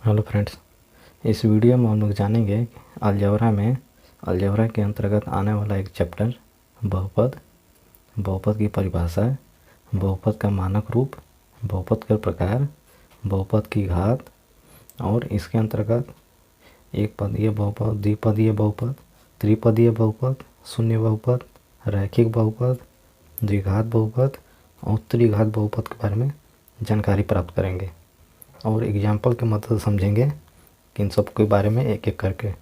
Hello friends, इस video में हम लोग जानेंगे अलजेब्रा के अंतर्गत आने वाला एक चैप्टर बहुपद, बहुपद की परिभाषा, बहुपद का मानक रूप, बहुपद के प्रकार, बहुपद की घात और इसके अंतर्गत एक पदीय बहुपद, द्विपदीय बहुपद, त्रिपदीय बहुपद, शून्य बहुपद, रैखिक बहुपद, द्विघात बहुपद और त्रिघात बहुपद के बारे में जानकारी प्राप्त करेंगे और एग्जाम्पल के मदद से समझेंगे कि इन सब के बारे में एक एक करके।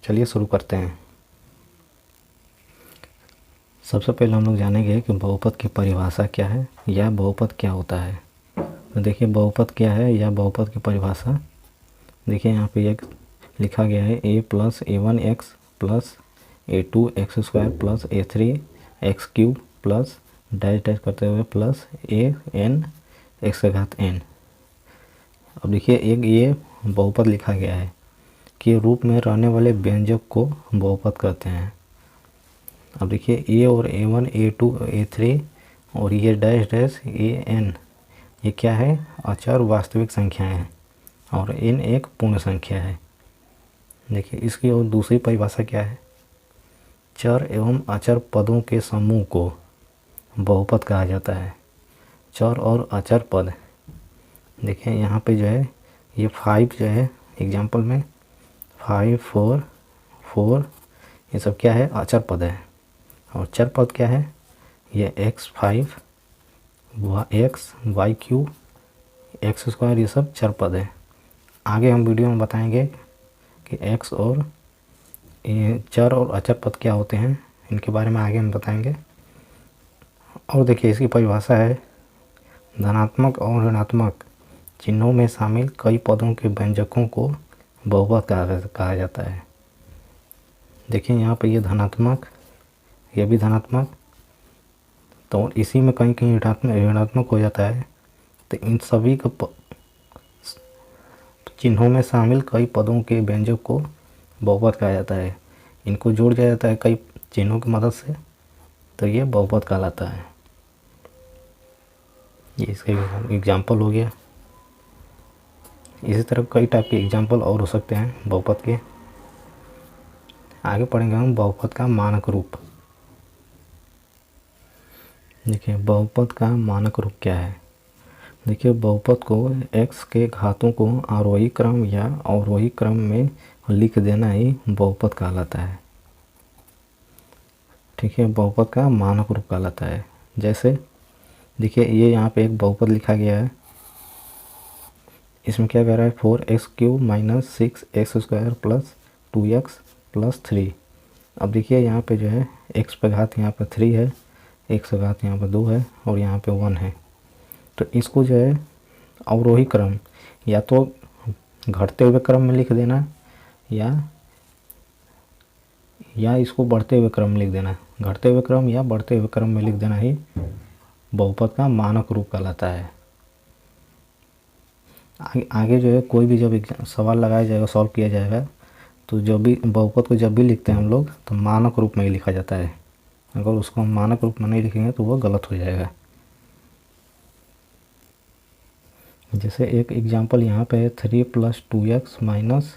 चलिए शुरू करते हैं। सबसे पहले हम लोग जानेंगे कि बहुपद की परिभाषा क्या है या बहुपद क्या होता है। तो देखिए बहुपद क्या है या बहुपद की परिभाषा। देखिए यहाँ पे एक लिखा गया है a plus a1x plus a2x² plus a3x³ plus dash dash करते हुए प्लस an x⁴n। अब देखिए एक ये बहुपद लिखा गया है कि रूप में रहने वाले व्यंजक को बहुपद कहते हैं। अब देखिए a और a1 a2 a3 और ये डैश डैश an ये क्या है, अचर वास्तविक संख्याएं हैं और n एक पूर्ण संख्या है। देखिए इसकी और दूसरी परिभाषा क्या है, चर एवं अचर पदों के समूह को बहुपद कहा जाता है। चर और अचर पद, देखिए यहाँ पे जो है ये 5 जो है एग्जाम्पल में 5 4 4 ये सब क्या है, अचर पद है। और चर पद क्या है, ये x5 x y³ x² ये सब चर पद है। आगे हम वीडियो में बताएंगे कि x और ये चर और अचर पद क्या होते हैं, इनके बारे में आगे हम बताएंगे। और देखिए इसकी परिभाषा है, धनात्मक और ऋणात्मक चिन्हों में शामिल कई पदों के व्यंजकों को बहुपद कहा जाता है। देखिए यहाँ पे ये धनात्मक, ये भी धनात्मक, तो इसी में कहीं कहीं ऋणात्मक हो जाता है। तो इन सभी को चिन्हों में शामिल कई पदों के व्यंजक को बहुपद कहा जाता है। इनको जोड़ दिया जाता है कई चिन्हों की मदद से, तो ये बहुपद कहलाता है। ये इसका एग्जाम्पल हो गया। इसी तरह कई टाइप के एग्जाम्पल और हो सकते हैं बहुपद के। आगे पढ़ेंगे हम बहुपद का मानक रूप। देखिए बहुपद का मानक रूप क्या है। देखिए बहुपद को x के घातों को आरोही क्रम या अवरोही क्रम में लिख देना ही बहुपद कहलाता है। ठीक है, बहुपद का मानक रूप कहलाता है। जैसे देखिए ये यहाँ पे एक बहुपद लिखा गया है, इसमें क्या कह रहा है 4x³ minus 6x² plus 2x plus 3। अब देखिए यहाँ पे जो है x पे घात यहाँ पे 3 है, x घात यहाँ पे 2 है और यहाँ पे 1 है। तो इसको जो है अवरोही क्रम या तो घटते हुए क्रम में लिख देना या इसको बढ़ते हुए क्रम में लिख देना। घटते हुए क्रम या बढ़ते हुए क्रम में लिख देना ही बहुपद का मानक रूप कहलाता है। आगे जो है कोई भी जब सवाल लगाया जाएगा, सॉल्व किया जाएगा, तो जब भी बहुपद को जब भी लिखते हैं हम लोग तो मानक रूप में ही लिखा जाता है। अगर उसको हम मानक रूप में नहीं लिखेंगे तो वो गलत हो जाएगा। जैसे एक एग्जांपल यहाँ पे है 3 + 2x minus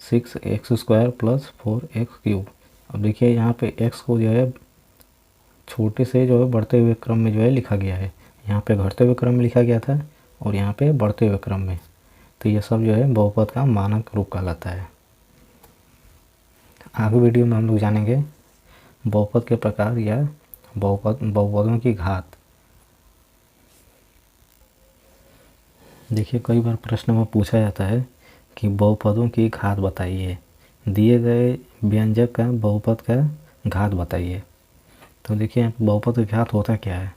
6x² plus 4x³। अब देखिए यहाँ पे x को जो है छोटे से जो है बढ़ते हुए क्रम में जो है लिखा गया है। यहाँ पे घटते हुए क्रम में लिखा गया था और यहाँ पे बढ़ते हुए क्रम में। तो ये सब जो है बहुपद का मानक रूप कहलाता है। आगे वीडियो में हम लोग जानेंगे बहुपद के प्रकार या बहुपदों की घात। देखिए कई बार प्रश्न में पूछा जाता है कि बहुपदों की घात बताइए, दिए गए व्यंजक का बहुपद का घात बताइए। तो देखिए बहुपद की घात होता क्या है,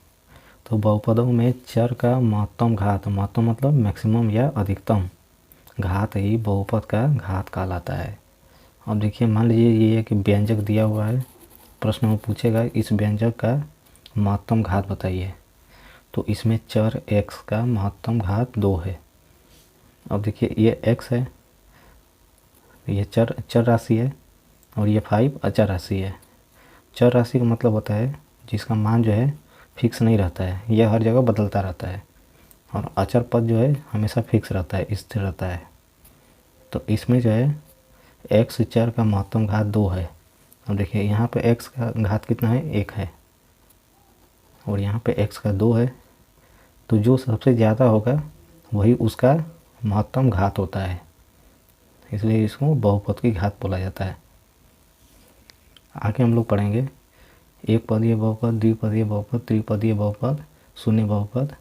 तो बहुपदों में चर का महत्तम घात, महत्तम मतलब मैक्सिमम या अधिकतम घात ही बहुपद का घात कहलाता है। अब देखिए मान लीजिए ये एक व्यंजक दिया हुआ है, प्रश्न में पूछेगा इस व्यंजक का महत्तम घात बताइए, तो इसमें चर x का महत्तम घात 2 है। अब देखिए ये x है, ये चर राशि है और ये 5 अचर राशि है। चर राशि का मतलब होता है जिसका मान जो है फिक्स नहीं रहता है, यह हर जगह बदलता रहता है। और अचर पद जो है हमेशा फिक्स रहता है, स्थिर रहता है। तो इसमें जो है x चर का महत्तम घात 2 है। अब देखिए यहाँ पे x का घात कितना है, 1 है, और यहाँ पे x का 2 है। तो जो सबसे ज़्यादा होगा वही उसका महत्तम घात होता है, इसलिए इसको बहुपद की घात बोला जाता है। आगे हम लोग पढ़ेंगे एक पदीय बहुपद, द्विपदीय बहुपद, त्रिपदीय बहुपद, शून्य बहुपद।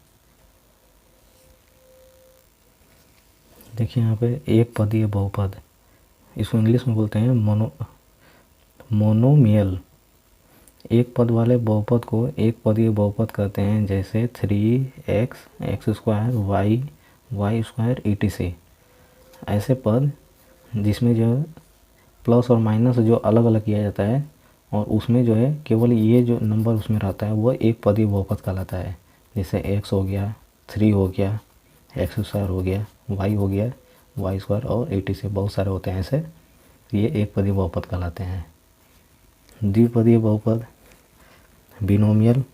देखिए यहाँ पे एक पदीय बहुपद, इसको इंग्लिश में बोलते हैं मोनोमियल। एक पद वाले बहुपद को एक पदीय बहुपद कहते हैं, जैसे 3x, x², y² etc। ऐसे पद जिसमें जो प्लस और माइनस जो अलग अलग किया जाता है और उसमें जो है केवल ये जो नंबर उसमें रहता है वो एक पदीय बहुपद कहलाता है। जैसे x हो गया, 3 हो गया, x² हो गया, y हो गया, y² और etc बहुत सारे होते हैं ऐसे, ये एक पदीय बहुपद कहलाते हैं। द्विपदीय बहुपद, बिनोमियल।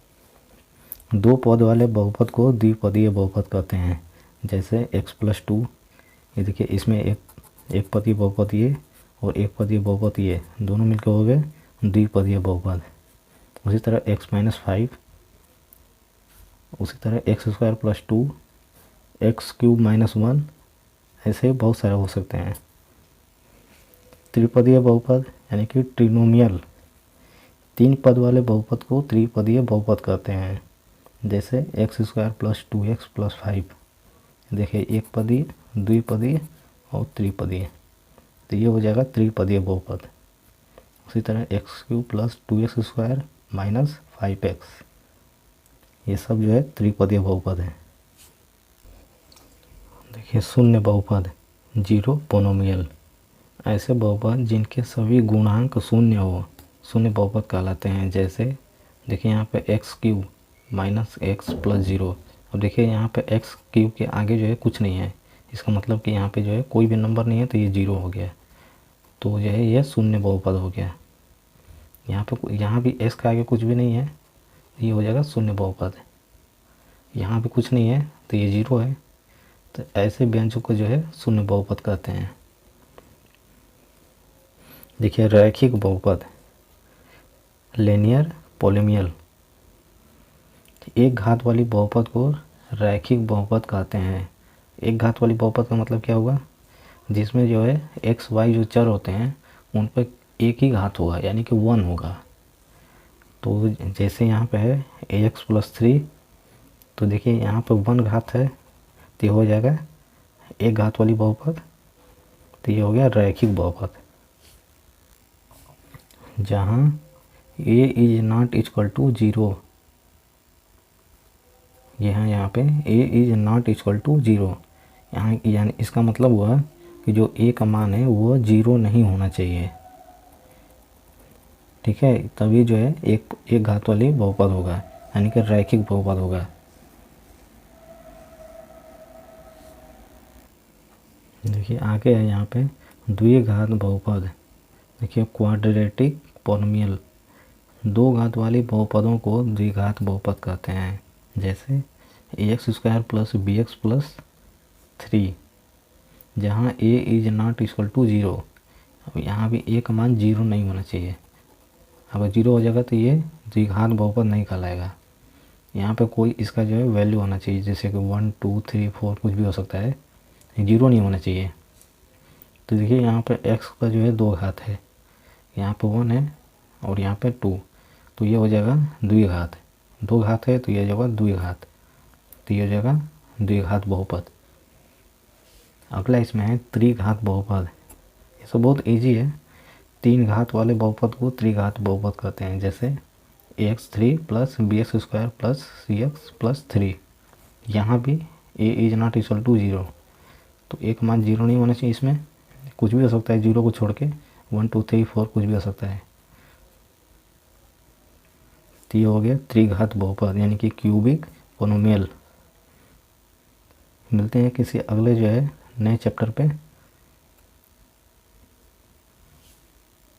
दो पद वाले बहुपद को द्विपदीय बहुपद कहते हैं, जैसे x+2। ये देखिए इसमें एक पदीय बहुपद ये और एक पदीय बहुपद ये, दोनों मिलकर हो गए द्विपदीय बहुपद। उसी तरह x-5, उसी तरह x² + 2, x³ - 1, ऐसे बहुत सारे हो सकते हैं। त्रिपदीय बहुपद यानी कि ट्रिनोमियल। 3 पद वाले बहुपद को त्रिपदीय बहुपद कहते हैं, जैसे x² + 2x + 5। देखिए एक पदीय, द्विपदीय और त्रिपदीय, तो ये हो जाएगा त्रिपदीय बहुपद। उसी तरह x³ + 2x² - 5x, ये सब जो है त्रिपदीय बहुपद है। देखिए शून्य बहुपद, जीरो पोनोमियल। ऐसे बहुपद जिनके सभी गुणांक शून्य हो, शून्य बहुपद कहलाते हैं। जैसे देखिए यहाँ पे x³ - x + 0। अब देखिए यहाँ पे x³ के आगे जो है कुछ नहीं है, इसका मतलब कि यहाँ पे जो है कोई भी नंबर नहीं है, तो ये 0 हो गया, तो जो है ये शून्य बहुपद हो गया। यहाँ भी s के आगे कुछ भी नहीं है, ये हो जाएगा शून्य बहुपद। यहाँ भी कुछ नहीं है तो ये 0 है, तो ऐसे व्यंजक को जो है शून्य बहुपद कहते हैं। देखिए रैखिक बहुपद, लीनियर पॉलिनोमियल। एक घात वाली बहुपद को रैखिक बहुपद कहते हैं। एक घात वाली बहुपद का मतलब क्या होगा, जिसमें जो है x y जो चर होते हैं उन पर एक ही घात होगा, यानी कि 1 होगा। तो जैसे यहाँ पे है ax + 3, तो देखिए यहाँ पे 1 घात है, तो ये हो जाएगा एक घात वाली बहुपद, तो ये हो गया रैखिक बहुपद। जहाँ a ≠ 0, यहाँ पे a ≠ 0, यहाँ यानी इसका मतलब हुआ कि जो a का मान है वो 0 नहीं होना चाहिए, ठीक है, तभी जो है एक घात वाली बहुपद होगा, यानी कि रैखिक बहुपद होगा। देखिए आगे है यहाँ पे द्विघात बहुपद। देखिए क्वाड्रेटिक पॉलिनोमियल। 2 घात वाली बहुपदों को द्विघात बहुपद कहते हैं, जैसे ax² + bx + 3, जहाँ a ≠ 0। अब यहाँ भी a का मान 0 नहीं होना चाहिए, अगर 0 हो जाएगा तो ये द्विघात बहुपद नहीं कहलाएगा। यहाँ पे कोई इसका जो है वैल्यू होना चाहिए, जैसे कि 1 2 3 4 कुछ भी हो सकता है, 0 नहीं होना चाहिए। तो देखिए यहाँ पे x का जो है 2 घात है, यहाँ पे 1 है और यहाँ पे 2, तो ये हो जाएगा द्विघात। 2 घात है तो ये हो जाएगा द्विघात, तो ये हो जाएगा द्विघात बहुपद। अगला इसमें है त्रिघात बहुपद। ये सब बहुत इजी है। 3 घात वाले बहुपद को त्रिघात बहुपद कहते हैं, जैसे ax3 + bx² + cx + 3। यहाँ भी a ≠ 0, तो एक मान 0 नहीं होना चाहिए, इसमें कुछ भी हो सकता है, 0 को छोड़ के 1 2 3 4 कुछ भी हो सकता है। तो ये हो गया त्रिघात बहुपद, यानी कि क्यूबिक पोनोमियल। मिलते हैं किसी अगले जो है नए चैप्टर पे।